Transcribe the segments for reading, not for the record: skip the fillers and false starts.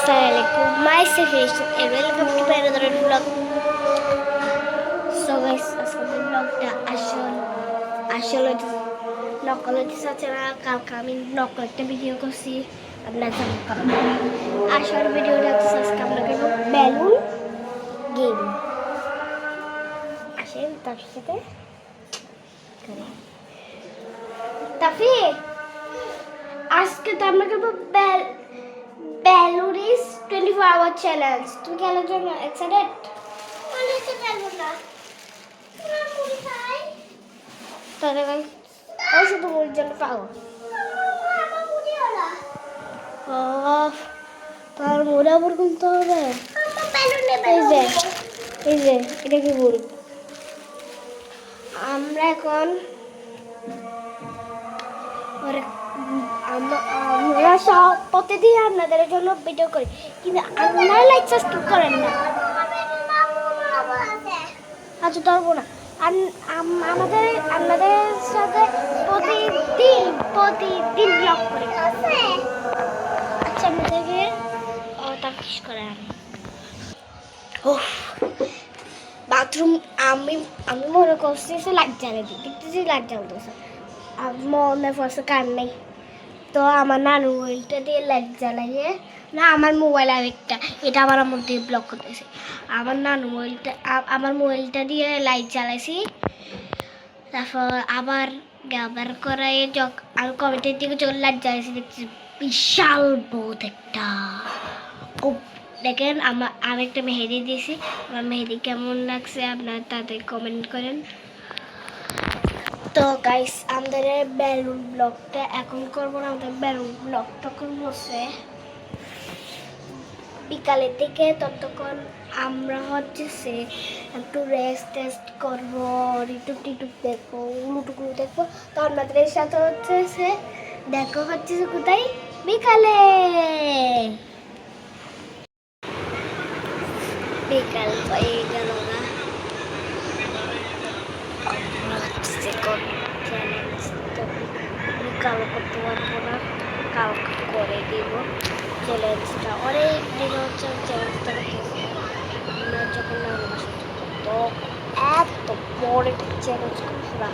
Assalamualaikum, myself is and welcome to my another vlog. So guys, আজকের vlogটা আসলে নকল হচ্ছে না, কালকে আমি নকল একটা ভিডিও করছি, আপনারা জানেন কারণ আসল ভিডিওটা হচ্ছে আজকে আমরা করবো বেলুন গেম। আসেন তার সাথে তাফি আজকে তো আমরা করবো বেলুন ইজ 24 আওয়ার চ্যালেঞ্জ। তুমি খেলার জন্য এক্সাইটেড? বলেছে বেলুন না মুড়ি খাই তাহলে ভাই ও শুধু মুড়ির জন্য পাগল। তার মুড়ি আবার কিনতে হবে। এই যে এটা কি মুড়ি। আমরা এখন আমরা সব প্রতিদিন আপনাদের জন্য ভিডিও করি, কিন্তু আপনারা লাইক সাবস্ক্রাইব করেন না। আচ্ছা ধরবো না, আপনাদের সাথে প্রতিদিন ব্লগ করি। আচ্ছা আমাদেরকে তাকিস করে আমি বাথরুম আমি মনে করছি লাইট জ্বালিয়ে দিই, দেখতেছি লাইট জ্বালতেছে, মনে পড়ছে কার নেই, তো আমার নানু মোবাইলটা দিয়ে লাইট জ্বালাইয়ে না, আমার মোবাইল আরেকটা, এটা আমার মধ্যে ব্লক করতেছে। আমার মোবাইলটা দিয়ে লাইট জ্বালাইছি, তারপর আবার ব্যবহার করাই আমি কমেন্টের দিকে যখন লাইট জ্বালাইছি দেখছি বিশাল বোধ একটা। ও দেখেন আমি একটা মেহেদি দিয়েছি, আমার মেহেদি কেমন লাগছে আপনারা তাদের কমেন্ট করেন। তো গাইস আমাদের বেলুন ব্লগটা এখন করবো না, আমাদের বেলুন ব্লগটা করবো বিকালের দিকে। ততক্ষণ আমরা হচ্ছে একটু রেস্ট করবো, ইউটিউব দেখবো, লুটুকু দেখবো। তো আপনাদের সাথে হচ্ছে দেখো হচ্ছে কোথায় বিকালে। বিকাল হয়ে গেল না, চ্যালেঞ্জ তো কালো করতে পারবো না, কালকে করে দিব চ্যালেঞ্জটা। অনেক দিন হচ্ছে চ্যালেঞ্জটা আমরা যখন তো এত বড় একটা চ্যালেঞ্জ করবো না,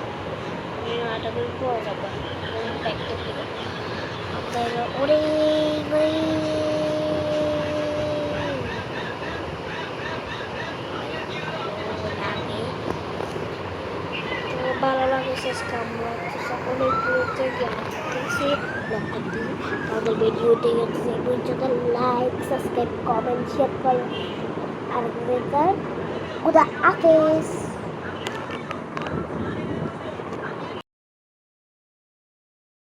আটা করে পাওয়া যাবে ব্যাগটা থেকে আপনারা অনেক ভালো লাগে শেষ কামড় সকলে দেখছি আমাদের ভিডিওটি লাইক সাবস্ক্রাইব কমেন্ট শেয়ার করেন আর খুদা হাফেজ।